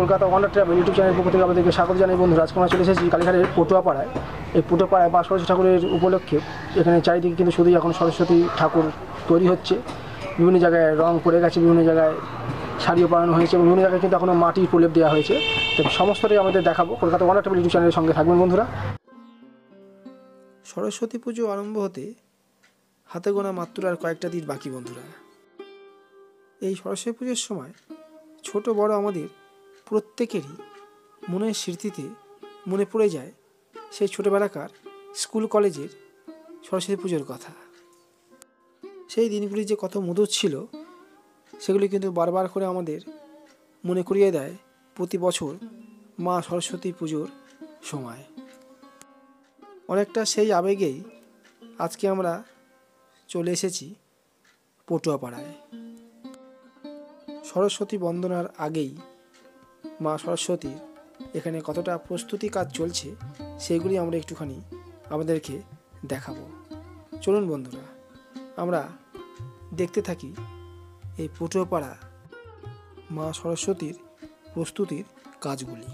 Kolkata wonder travel YouTube চ্যানেলের পক্ষ থেকে আপনাদেরকে স্বাগত জানাই বন্ধুরা। আজকে আমরা চলে এসেছি কালীঘাটের পটুয়াপাড়ায়। এই পটুয়াপাড়ায় মা সরস্বতী ঠাকুরের উপলক্ষে এখানে চারিদিকে কিন্তু শুধুই এখন সরস্বতী ঠাকুর তৈরি হচ্ছে। বিভিন্ন জায়গায় রং পড়ে গেছে, বিভিন্ন জায়গায় শাড়িও পরানো হয়েছে এবং বিভিন্ন জায়গায় কিন্তু এখনও মাটির প্রলেপ দেওয়া হয়েছে। তো সমস্তটাই আমাদের দেখাবো। কলকাতা ওয়ান্ডার ট্রাভেল ইউটিউব চ্যানেলের সঙ্গে থাকবেন বন্ধুরা। সরস্বতী পুজো আরম্ভ হতে হাতে গোনা মাত্র আর কয়েকটা দিন বাকি বন্ধুরা। এই সরস্বতী পুজোর সময় ছোট বড় আমাদের প্রত্যেকেরই মনের স্মৃতিতে মনে পড়ে যায় সেই ছোটোবেলাকার স্কুল কলেজের সরস্বতী পুজোর কথা। সেই দিনগুলি যে কত মধুর ছিল সেগুলি কিন্তু বারবার করে আমাদের মনে করিয়ে দেয় প্রতি বছর মা সরস্বতী পুজোর সময়। অনেকটা সেই আবেগেই আজকে আমরা চলে এসেছি পটুয়াপাড়ায়। সরস্বতী বন্দনার আগেই মা সরস্বতীর এখানে কতটা প্রস্তুতি কাজ চলছে সেগুলি আমরা একটুখানি আমাদেরকে দেখাবো। চলুন বন্ধুরা, আমরা দেখতে থাকি এই পটুয়াপাড়া মা সরস্বতীর প্রস্তুতির কাজগুলি।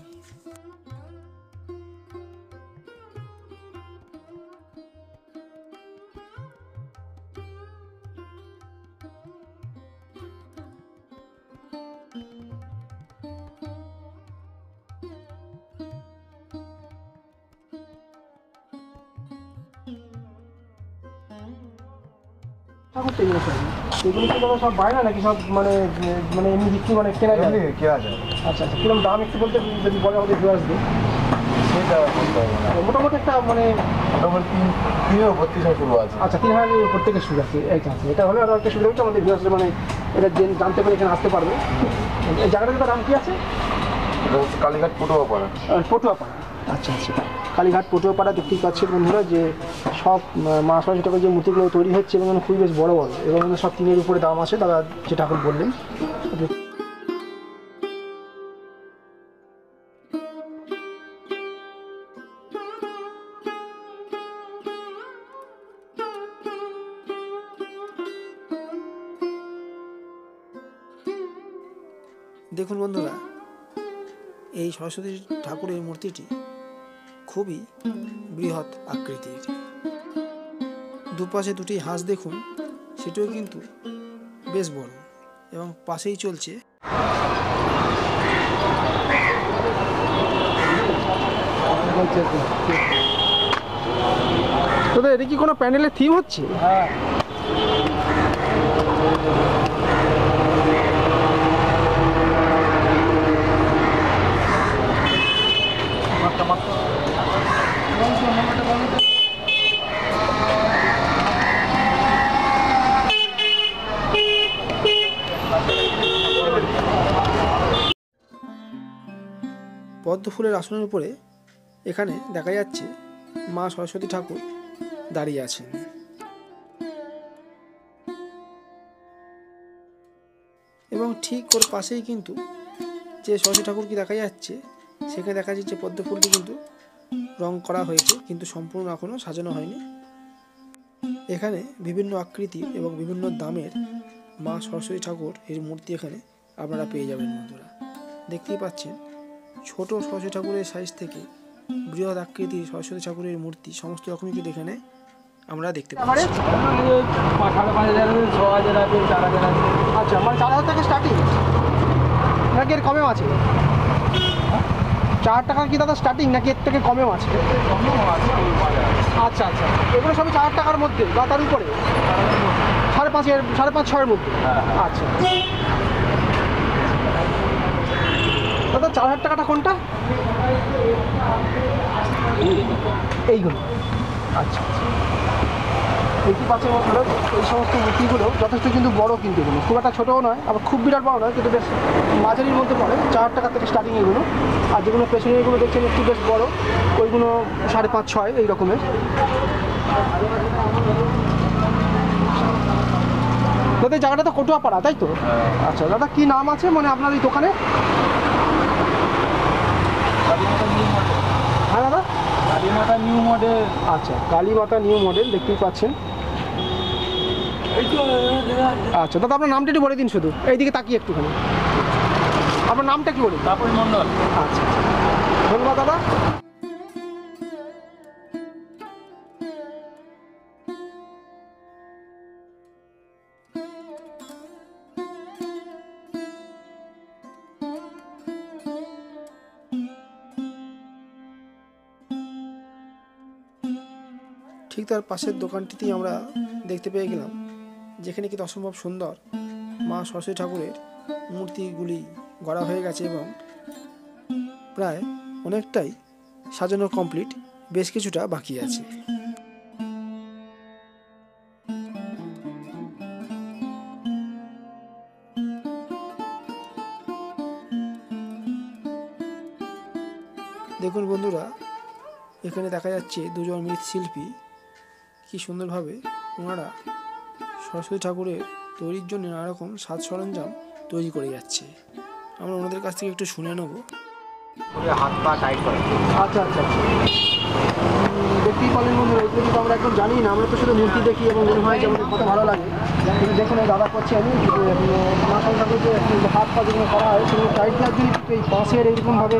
এগুলো কি দাদা সব বাইরে নাকি সব মানে মানে এমনি বিক্রি মানে কেনা যায়? কেনা যায়। আচ্ছা আচ্ছা, কিরকম দাম একটু বলতে যদি বলে আমাদের ভিউ আসবে সেটা মোটামুটি একটা মানে মোটামুটি 3,000 শুরু আছে। আচ্ছা 3,000 উপর থেকে শুরু আছে। এই আচ্ছা, এটা হলে আরও একটা সুবিধা হচ্ছে আমাদের ভিউ আসলে মানে এটা জানতে পারে এখানে আসতে পারবে। এই জায়গাটার নাম কি আছে? কালীঘাট পটুয়াপাড়া। পটুয়াপাড়া, আচ্ছা আচ্ছা, কালীঘাট পটুয়াপাড়া। দেখতেই পাচ্ছি বন্ধুরা যে সব মা সরস্বতী ঠাকুরের যে মূর্তিগুলো তৈরি হচ্ছে এবং খুবই বেশ বড় বড় এবং সব 3,000 উপরে দাম আছে দাদা যে ঠাকুর বললেন। দেখুন বন্ধুরা, এই সরস্বতী ঠাকুরের মূর্তিটি খুবই বৃহৎ আকৃতির। দুপাশে দুটি হাঁস দেখুন, সেটাও কিন্তু বেশ বড় এবং পাশেই চলছে তোদের এটা কি কোনো প্যান্ডেলের থিম হচ্ছে? হ্যাঁ, পদ্ম ফুলের আসনের উপরে এখানে দেখা যাচ্ছে মা সরস্বতী ঠাকুর দাঁড়িয়ে আছেন এবং ঠিক ওর পাশেই কিন্তু যে সরস্বতী ঠাকুরকে দেখা যাচ্ছে সেখানে দেখা যাচ্ছে পদ্ম ফুলটি কিন্তু রং করা হয়েছে কিন্তু সম্পূর্ণ এখনও সাজানো হয়নি। এখানে বিভিন্ন আকৃতি এবং বিভিন্ন দামের মা সরস্বতী ঠাকুর এর মূর্তি এখানে আপনারা পেয়ে যাবেন বন্ধুরা। দেখতেই পাচ্ছেন ছোট সরস্বতী ঠাকুরের সাইজ থেকে বৃহৎ আকৃতির সরস্বতী ঠাকুরের মূর্তি সমস্ত রকমই কিন্তু এখানে আমরা দেখতে পাচ্ছি। আচ্ছা, মানে 4,000 থেকে স্টার্টিং নাকি এর কমেও আছে? 4 টাকা কি দাদা স্টার্টিং নাকি এর থেকে কমেও আছে? আচ্ছা আচ্ছা, এগুলো সবই 4 টাকার মধ্যে বা তার উপরে 5.5-6-এর মধ্যে। আচ্ছা দাদা, 4,000 টাকাটা কোনটা? এইগুলো আচ্ছা আচ্ছা, দেখতে পাচ্ছেন বন্ধুরা এই সমস্ত মূর্তিগুলো যথেষ্ট কিন্তু বড়, কিন্তু এগুলো খুব একটা ছোটোও নয় আবার খুব বিরাট বড় নয়, কিন্তু বেশ মাঝারির মধ্যে পড়ে। 4 টাকা থেকে স্টার্টিং এগুলো। আর যেগুলো পেছনে এগুলো দেখছেন একটু বেশ বড়, ওইগুলো 5.5-6 এই রকমের। দাদা এই জায়গাটা তো পটুয়াপাড়া, তাই তো? আচ্ছা দাদা, কি নাম আছে মানে আপনার এই দোকানে? হ্যাঁ দাদা, কালীমাতা নিউ মডেল। আচ্ছা, কালীমাতা নিউ মডেল দেখতেই পাচ্ছেন। আচ্ছা দাদা, আপনার নামটা একটু বলে দিন শুধু, এইদিকে তাকিয়ে একটুখানি। আপনার নামটা কি বলুন? তারপরে মন্ডল। আচ্ছা, ধন্যবাদ দাদা। ঠিক তার পাশের দোকানটিতেই আমরা দেখতে পেয়ে গেলাম, যেখানে কিন্তু অসম্ভব সুন্দর মা সরস্বতী ঠাকুরের মূর্তিগুলি গড়া হয়ে গেছে এবং প্রায় অনেকটাই সাজানো কমপ্লিট, বেশ কিছুটা বাকি আছে। দেখুন বন্ধুরা, এখানে দেখা যাচ্ছে দুজন মৃৎশিল্পী কি সুন্দরভাবে ওনারা সরস্বতী ঠাকুরের তৈরির জন্য নানা রকম সাজ সরঞ্জাম তৈরি করে যাচ্ছে। আমরা ওনাদের কাছ থেকে একটু শুনে নেব। হাত পা টাইট করে। আচ্ছা আচ্ছা আচ্ছা, দেখতেই পারলেন বন্ধুরা, এগুলো কিন্তু আমরা একদম জানি না, আমরা তো শুধু মূর্তি দেখি এবং মনে হয় যে আমাদের কত ভালো লাগে। কিন্তু দেখুন এই দাদা করছে, আমি মা ঠাকুরের যে হাত পা যেগুলো করা হয় সেগুলো টাইট দেওয়ার জন্য কিন্তু এই বাঁশের এইরকমভাবে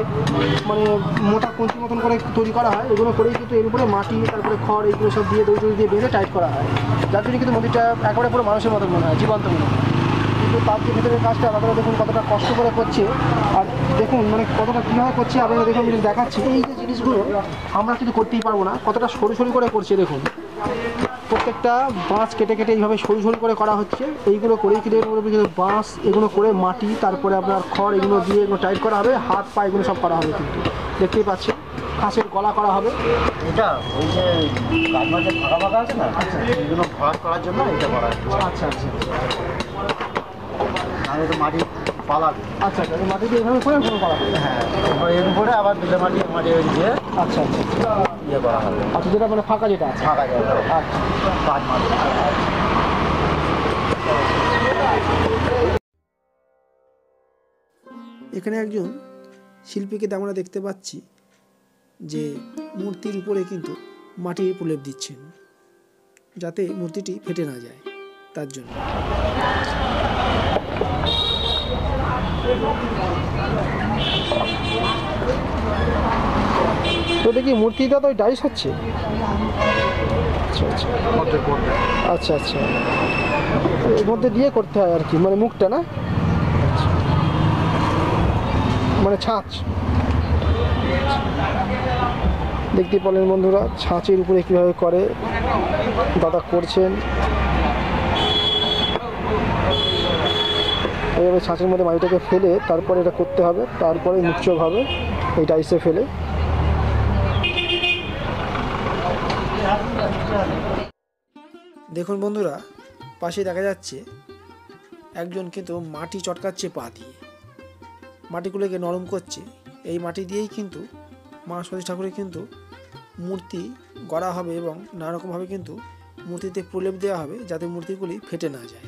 মানে মোটা কঞ্চি মতন করে তৈরি করা হয়। এগুলো করেই কিন্তু এর উপরে মাটি, তারপরে খড়, এইগুলো সব দিয়ে দড়ি দিয়ে বেঁধে টাইট করা হয়, যার জন্য কিন্তু মন্দিরটা একেবারে পুরো মানুষের মতন মনে হয়, জীবন্ত মনে হয়। কিন্তু তার যে ভেতরের কাজটা আপনারা দেখুন কতটা কষ্ট করে করছে, আর দেখুন মানে কতটা কীভাবে করছে আপনারা দেখুন, কিন্তু দেখাচ্ছি এই যে জিনিসগুলো আমরা কিন্তু করতেই পারবো না, কতটা সরু সরু করে করছে। দেখুন প্রত্যেকটা বাঁশ কেটে কেটে এইভাবে সরু সরু করে করা হচ্ছে। এইগুলো করেই কিন্তু বাঁশ এগুলো করে মাটি, তারপরে আপনার খড় এগুলো দিয়ে এগুলো টাইট করা হবে, হাত পা এগুলো সব করা হবে। কিন্তু দেখতেই পাচ্ছেন হাঁসের গলা করা হবে। এটা ওই যে গাছমার যে ফাঁকা ফাঁকা আছে না, এগুলো ভরাট করার জন্য এটা করা হচ্ছে। আচ্ছা আচ্ছা, নাহলে তো মাটি পালাবে। আচ্ছা আচ্ছা, মাটি দিয়ে এইভাবে করে করা হবে। হ্যাঁ, এর উপরে আবার বিলে মাটি দিয়ে আচ্ছা আচ্ছা ইয়ে করা হবে। আচ্ছা, যেটা মানে ফাঁকা যেটা আছে। ফাঁকা জায়গা আচ্ছা, কাজ মাটি। এখানে একজন শিল্পীকে আমরা দেখতে পাচ্ছি যে মূর্তির উপরে কিন্তু মাটির প্রলেপ দিচ্ছেন, যাতে মূর্তিটি ফেটে না যায় তার জন্য। তো দেখি মূর্তিটা তো ডাইস হচ্ছে। আচ্ছা আচ্ছা আচ্ছা আচ্ছা, এর মধ্যে দিয়ে করতে হয় আর কি, মানে মুখটা না, মানে ছাঁচ। দেখতে পেলেন বন্ধুরা, ছাঁচের উপরে কীভাবে করে দাদা করছেন। এইভাবে ছাঁচের মধ্যে মাটিটাকে ফেলে তারপরে এটা করতে হবে, তারপরে মুখচোখ হবে এই টাইসে ফেলে। দেখুন বন্ধুরা, পাশে দেখা যাচ্ছে একজন কিন্তু মাটি চটকাচ্ছে পা দিয়ে, মাটিগুলোকে নরম করছে। এই মাটি দিয়েই কিন্তু মা সরস্বতী ঠাকুরের কিন্তু মূর্তি গড়া হবে এবং নানা রকমভাবে কিন্তু মূর্তিতে প্রলেপ দেওয়া হবে, যাতে মূর্তিগুলি ফেটে না যায়।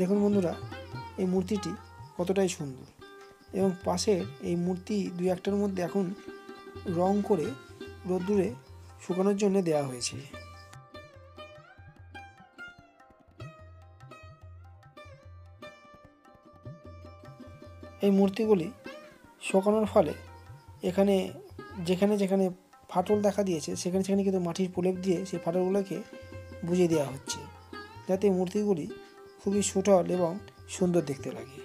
দেখুন বন্ধুরা, এই মূর্তিটি কতটাই সুন্দর এবং পাশের এই মূর্তি দুই একটার মধ্যে এখন রং করে রোদ্দুরে শুকানোর জন্য দেওয়া হয়েছে। এই মূর্তিগুলি শুকানোর ফলে এখানে যেখানে যেখানে ফাটল দেখা দিয়েছে সেখানে সেখানে কিন্তু মাটির প্রলেপ দিয়ে সেই ফাটলগুলোকে বুঝিয়ে দেওয়া হচ্ছে, যাতে মূর্তিগুলি খুবই সুঠল এবং সুন্দর দেখতে লাগে।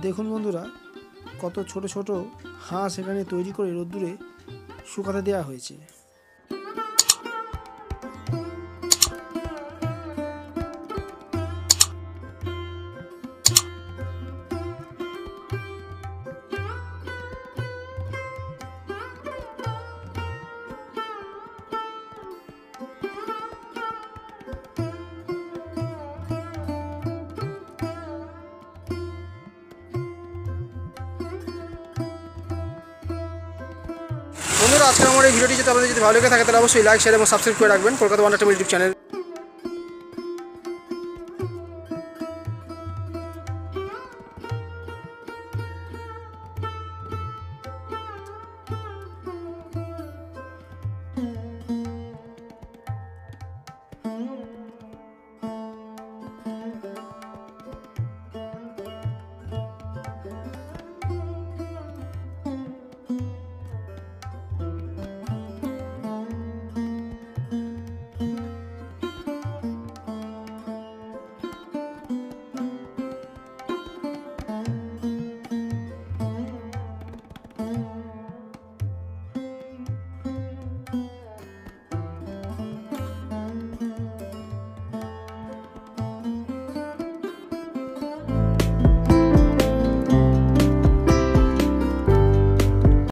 দেখুন বন্ধুরা, কত ছোট ছোট হাঁস এখানে তৈরি করে রোদ্দুরে শুকাতে দেওয়া হয়েছে। বন্ধুরা, আজকে আমার এই ভিডিওটি যদি আপনাদের যদি ভালো লেগে থাকে তাহলে অবশ্যই লাইক, শেয়ার এবং সাবস্ক্রাইব করে রাখবেন Kolkata wonder table YouTube channel.